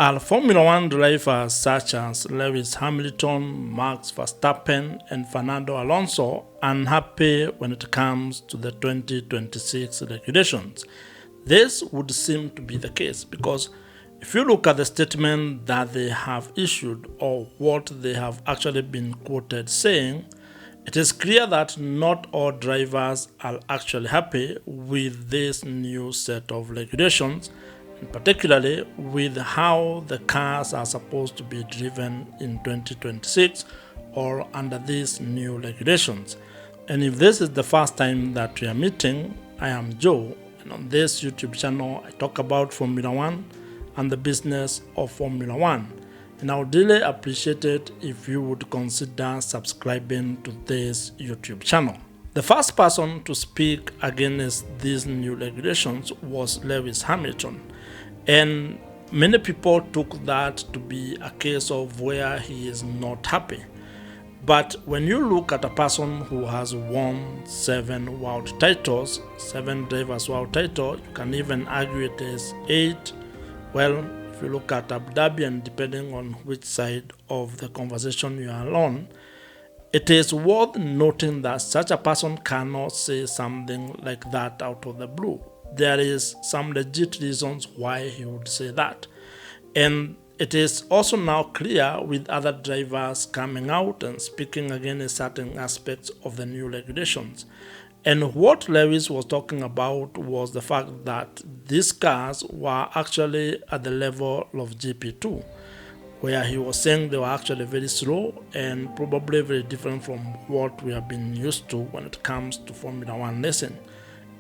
Are Formula One drivers such as Lewis Hamilton, Max Verstappen, and Fernando Alonso unhappy when it comes to the 2026 regulations? This would seem to be the case because if you look at the statement that they have issued or what they have actually been quoted saying, it is clear that not all drivers are actually happy with this new set of regulations, and particularly with how the cars are supposed to be driven in 2026 or under these new regulations. And if this is the first time that we are meeting, I am Joe, and on this YouTube channel I talk about Formula One and the business of Formula One. And I would really appreciate it if you would consider subscribing to this YouTube channel. The first person to speak against these new regulations was Lewis Hamilton, and many people took that to be a case of where he is not happy. But when you look at a person who has won 7 world titles, 7 drivers world title, you can even argue it is 8. Well, if you look at Abu Dhabi, and depending on which side of the conversation you are on, it is worth noting that such a person cannot say something like that out of the blue. There is some legit reasons why he would say that. And it is also now clear with other drivers coming out and speaking against certain aspects of the new regulations. And what Lewis was talking about was the fact that these cars were actually at the level of GP2, where he was saying they were actually very slow and probably very different from what we have been used to when it comes to Formula One racing.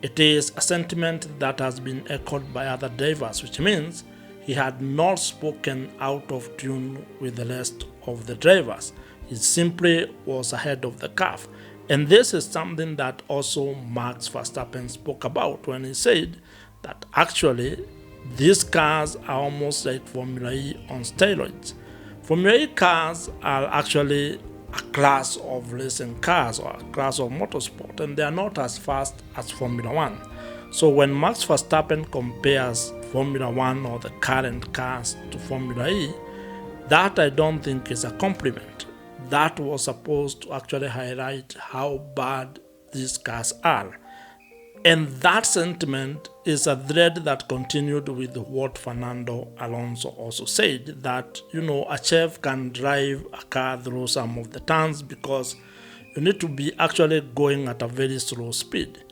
It is a sentiment that has been echoed by other drivers, which means he had not spoken out of tune with the rest of the drivers. He simply was ahead of the curve. And this is something that also Max Verstappen spoke about when he said that actually these cars are almost like Formula E on steroids. Formula E cars are actually a class of racing cars or a class of motorsport, and they are not as fast as Formula One. So when Max Verstappen compares Formula One or the current cars to Formula E, that I don't think is a compliment. That was supposed to actually highlight how bad these cars are. And that sentiment is a thread that continued with what Fernando Alonso also said, that, a chef can drive a car through some of the turns because you need to be actually going at a very slow speed.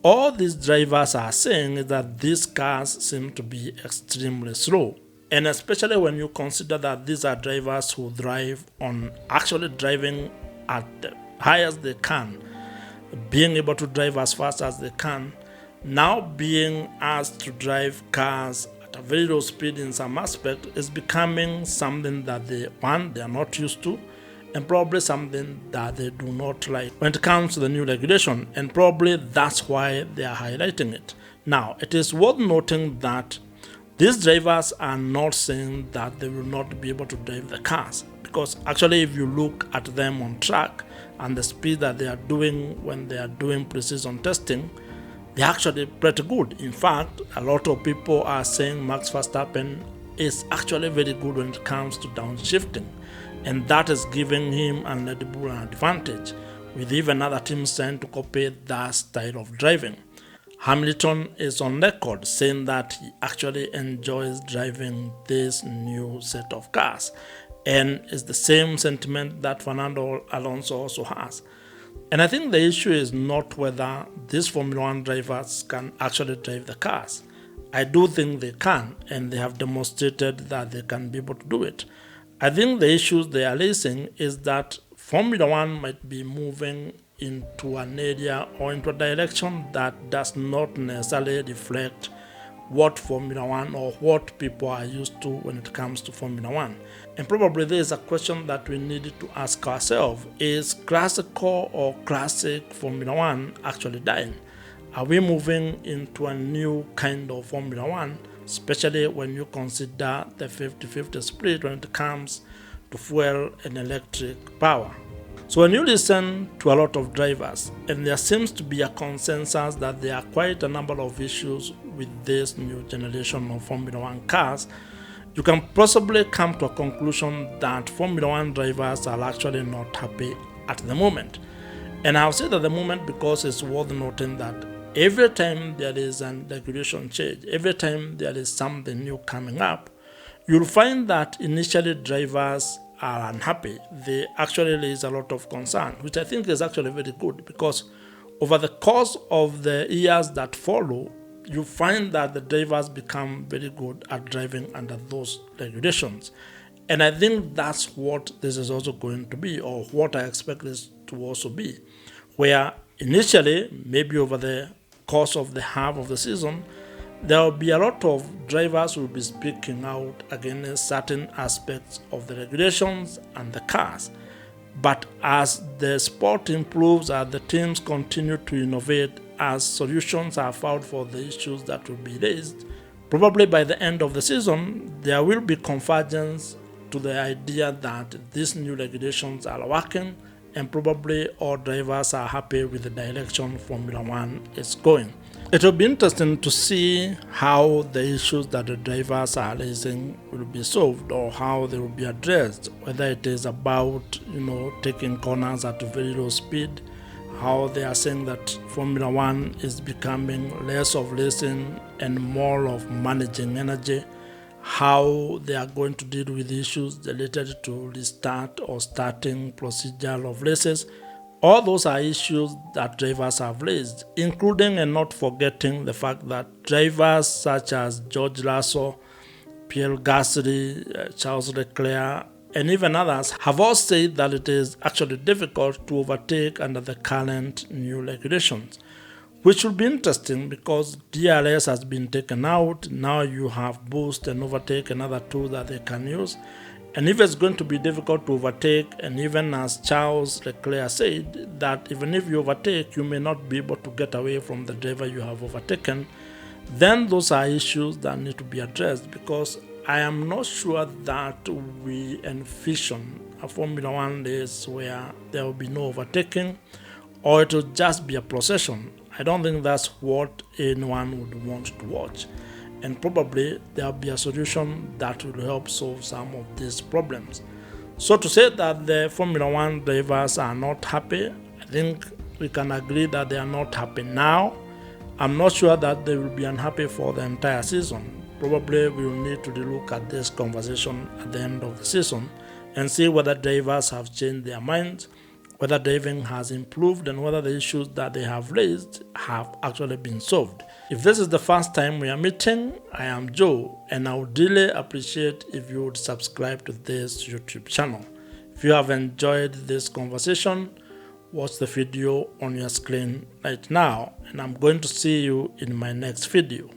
All these drivers are saying is that these cars seem to be extremely slow. And especially when you consider that these are drivers who drive on actually driving at the highest they can, being able to drive as fast as they can, now being asked to drive cars at a very low speed in some aspect is becoming something that they are not used to, and probably something that they do not like when it comes to the new regulation, and probably that's why they are highlighting it. Now, it is worth noting that these drivers are not saying that they will not be able to drive the cars, because actually if you look at them on track and the speed that they are doing when they are doing pre-season testing, they're actually pretty good. In fact, a lot of people are saying Max Verstappen is actually very good when it comes to downshifting, and that is giving him and Red Bull an advantage, with even other teams trying to copy that style of driving. Hamilton is on record saying that he actually enjoys driving this new set of cars, and it's the same sentiment that Fernando Alonso also has. And I think the issue is not whether these Formula One drivers can actually drive the cars. I do think they can, and they have demonstrated that they can be able to do it. I think the issues they are raising is that Formula One might be moving into an area or into a direction that does not necessarily reflect what Formula One or what people are used to when it comes to Formula One. And probably there is a question that we need to ask ourselves: is classical or classic Formula One actually dying? Are we moving into a new kind of Formula One, especially when you consider the 50-50 split when it comes to fuel and electric power? So when you listen to a lot of drivers, and there seems to be a consensus that there are quite a number of issues with this new generation of Formula One cars, you can possibly come to a conclusion that Formula One drivers are actually not happy at the moment. And I'll say at the moment because it's worth noting that every time there is an regulation change, every time there is something new coming up, you'll find that initially drivers are unhappy. They actually raise a lot of concern, which I think is actually very good because over the course of the years that follow, you find that the drivers become very good at driving under those regulations. And I think that's what this is also going to be, or what I expect this to also be, where initially, maybe over the course of the half of the season, there will be a lot of drivers who will be speaking out against certain aspects of the regulations and the cars. But as the sport improves, as the teams continue to innovate, as solutions are found for the issues that will be raised, probably by the end of the season, there will be convergence to the idea that these new regulations are working and probably all drivers are happy with the direction Formula One is going. It will be interesting to see how the issues that the drivers are raising will be solved or how they will be addressed, whether it is about taking corners at a very low speed, how they are saying that Formula One is becoming less of racing and more of managing energy, how they are going to deal with issues related to restart or starting procedure of races. All those are issues that drivers have raised, including and not forgetting the fact that drivers such as George Russell, Pierre Gasly, Charles Leclerc, and even others have all said that it is actually difficult to overtake under the current new regulations, which will be interesting because DRS has been taken out. Now you have boost and overtake, another tool that they can use. And if it's going to be difficult to overtake, and even as Charles Leclerc said, that even if you overtake, you may not be able to get away from the driver you have overtaken, then those are issues that need to be addressed because I am not sure that we envision a Formula One race where there will be no overtaking or it will just be a procession. I don't think that's what anyone would want to watch. And probably there will be a solution that will help solve some of these problems. So to say that the Formula One drivers are not happy, I think we can agree that they are not happy now. I'm not sure that they will be unhappy for the entire season. Probably we will need to look at this conversation at the end of the season and see whether drivers have changed their minds, whether driving has improved, and whether the issues that they have raised have actually been solved. If this is the first time we are meeting, I am Joe, and I would really appreciate if you would subscribe to this YouTube channel. If you have enjoyed this conversation, watch the video on your screen right now, and I'm going to see you in my next video.